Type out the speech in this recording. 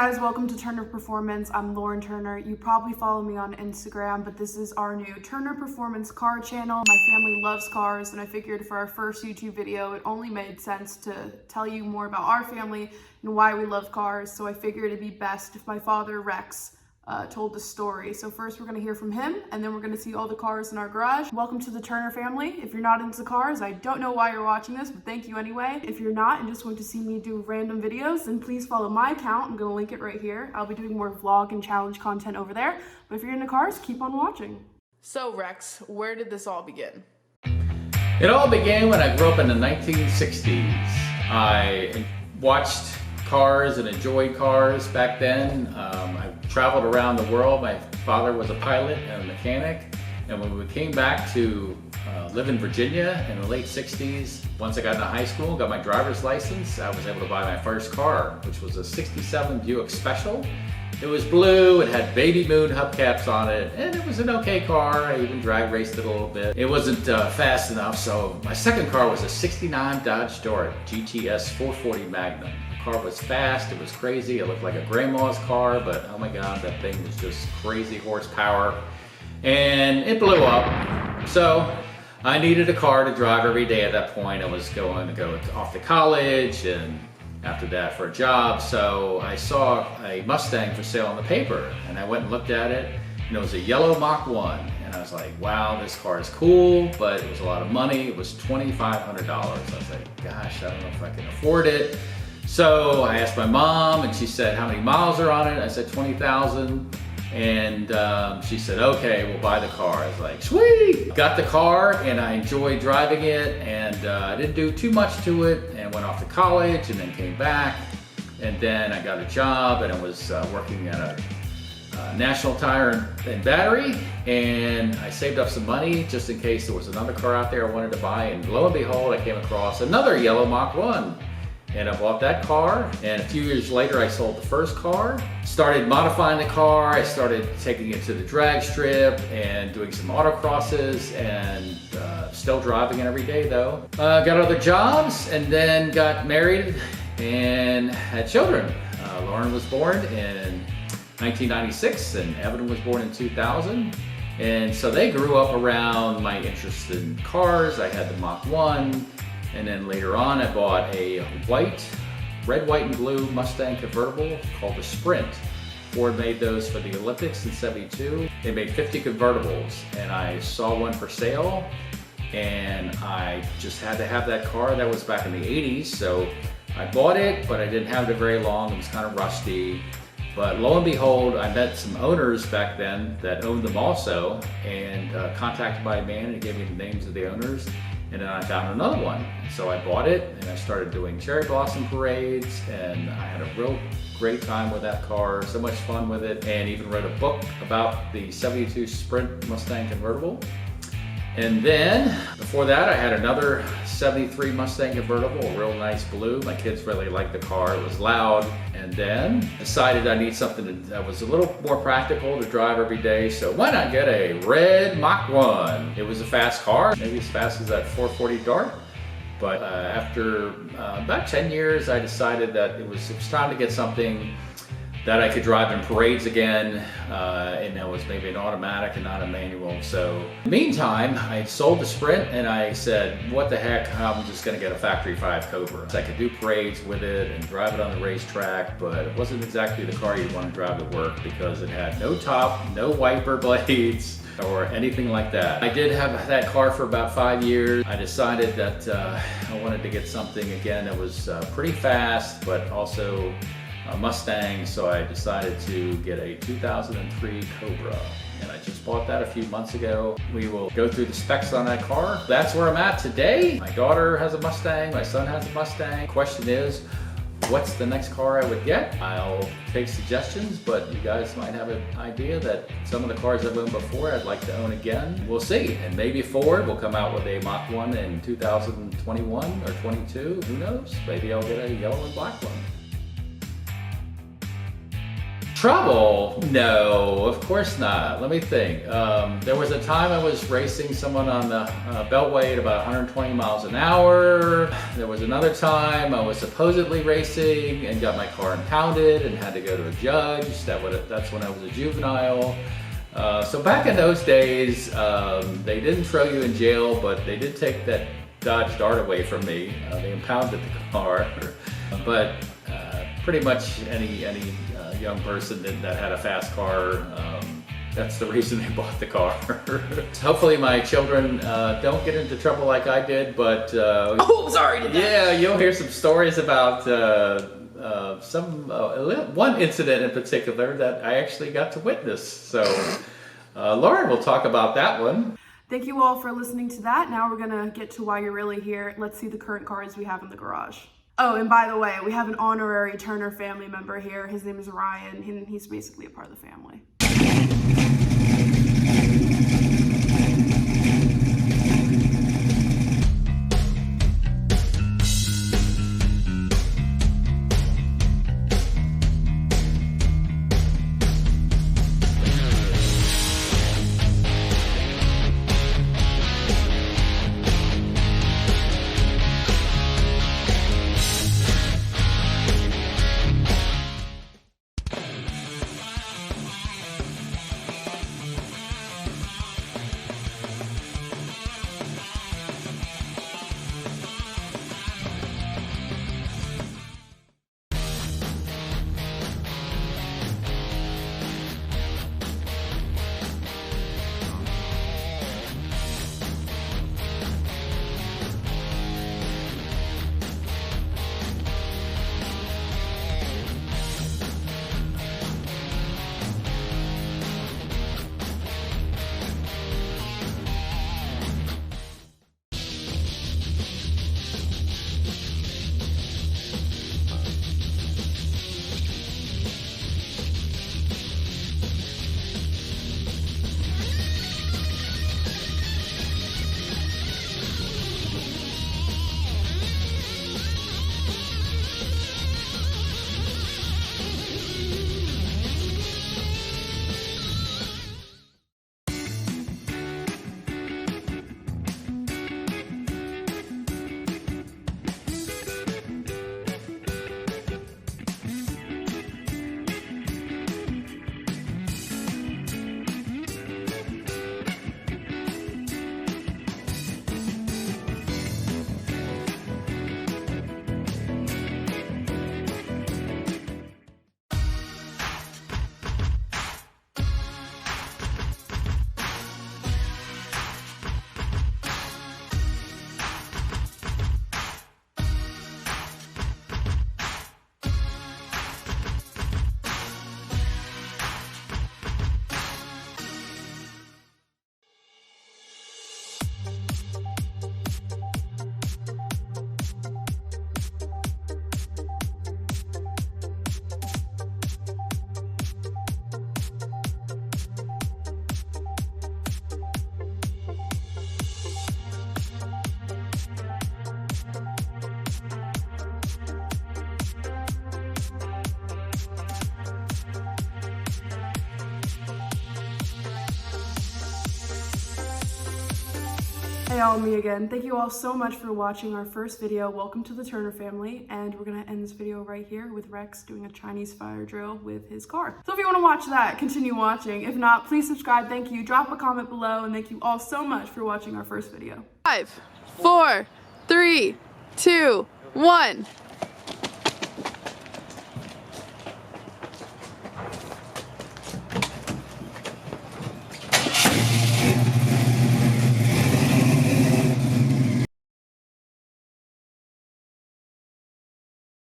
guys, welcome to Turner Performance. I'm Lauren Turner. You probably follow me on Instagram, but this is our new Turner Performance car channel. My family loves cars, and I figured for our first YouTube video, it only made sense to tell you more about our family and why we love cars. So I figured it'd be best if my father, Rex, told the story. So first we're gonna hear from him, and then we're gonna see all the cars in our garage. Welcome to the Turner family. If you're not into cars, I don't know why you're watching this, but thank you anyway. If you're not and just want to see me do random videos, then please follow my account. I'm gonna link it right here. I'll be doing more vlog and challenge content over there. But if you're into cars, keep on watching. So Rex, where did this all begin? It all began when I grew up in the 1960s. I watched cars and enjoyed cars back then. I traveled around the world. My father was a pilot and a mechanic. And when we came back to live in Virginia in the late 60s, once I got into high school, got my driver's license, I was able to buy my first car, which was a 67 Buick Special. It was blue, it had baby moon hubcaps on it, and it was an okay car. I even drag raced it a little bit. It wasn't fast enough, so my second car was a 69 Dodge Dart GTS 440 Magnum. The car was fast, it was crazy, it looked like a grandma's car, but oh my god, that thing was just crazy horsepower. And it blew up. So I needed a car to drive every day at that point. I was going to go off to college and after that for a job. So I saw a Mustang for sale in the paper and I went and looked at it, and it was a yellow Mach 1. And I was like, wow, this car is cool, but it was a lot of money. It was $2,500. I was like, gosh, I don't know if I can afford it. So I asked my mom and she said, how many miles are on it? I said 20,000. And she said, okay, we'll buy the car. I was like, sweet! Got the car and I enjoyed driving it, and I didn't do too much to it, and went off to college and then came back. And then I got a job and I was working at a National Tire and Battery, and I saved up some money just in case there was another car out there I wanted to buy, and lo and behold, I came across another yellow Mach 1. And I bought that car, and a few years later I sold the first car, started modifying the car. I started taking it to the drag strip and doing some autocrosses, and still driving it every day though. Got other jobs and then got married and had children. Lauren was born in 1996 and Evan was born in 2000. And so they grew up around my interest in cars. I had the Mach 1. And then later on, I bought a red, white, and blue Mustang convertible called the Sprint. Ford made those for the Olympics in '72. They made 50 convertibles, and I saw one for sale, and I just had to have that car. That was back in the 80s, so I bought it, but I didn't have it very long. It was kind of rusty. But lo and behold, I met some owners back then that owned them also, and contacted by a man and gave me the names of the owners. And then I found another one. So I bought it and I started doing cherry blossom parades, and I had a real great time with that car, so much fun with it, and even wrote a book about the '72 Sprint Mustang convertible. And then before that I had another '73 Mustang convertible, a real nice blue. My kids really liked the car, it was loud. And then decided I need something that was a little more practical to drive every day, so why not get a red Mach 1? It was a fast car, maybe as fast as that 440 Dart. But after about 10 years, I decided that it was time to get something that I could drive in parades again, and that was maybe an automatic and not a manual. So in the meantime, I sold the Sprint and I said, what the heck, I'm just gonna get a factory 5 Cobra. I could do parades with it and drive it on the racetrack, but it wasn't exactly the car you'd want to drive to work because it had no top, no wiper blades, or anything like that. I did have that car for about 5 years. I decided that I wanted to get something again that was pretty fast, but also a Mustang, so I decided to get a 2003 Cobra, and I just bought that a few months ago. We will go through the specs on that car. That's where I'm at today. My daughter has a Mustang, my son has a Mustang. Question is, what's the next car I would get? I'll take suggestions, but you guys might have an idea that some of the cars I've owned before I'd like to own again. We'll see, and maybe Ford will come out with a Mach 1 in 2021 or 22, who knows? Maybe I'll get a yellow and black one. Trouble? No, of course not. Let me think. There was a time I was racing someone on the beltway at about 120 miles an hour. There was another time I was supposedly racing and got my car impounded and had to go to a judge. That's when I was a juvenile. So back in those days, they didn't throw you in jail, but they did take that Dodge Dart away from me. They impounded the car. But pretty much any young person that had a fast car, that's the reason they bought the car. Hopefully my children don't get into trouble like I did, but Oh, sorry to that. yeah, you'll hear some stories about one incident in particular that I actually got to witness. So Lauren will talk about that one. Thank you all for listening to that. Now we're gonna get to why you're really here. Let's see the current cars we have in the garage. Oh, and by the way, we have an honorary Turner family member here. His name is Ryan, and he's basically a part of the family. Hey all, me again. Thank you all so much for watching our first video. Welcome to the Turner family, and we're gonna end this video right here with Rex doing a Chinese fire drill with his car. So if you wanna watch that, continue watching. If not, please subscribe, thank you. Drop a comment below, and thank you all so much for watching our first video. 5, 4, 3, 2, 1.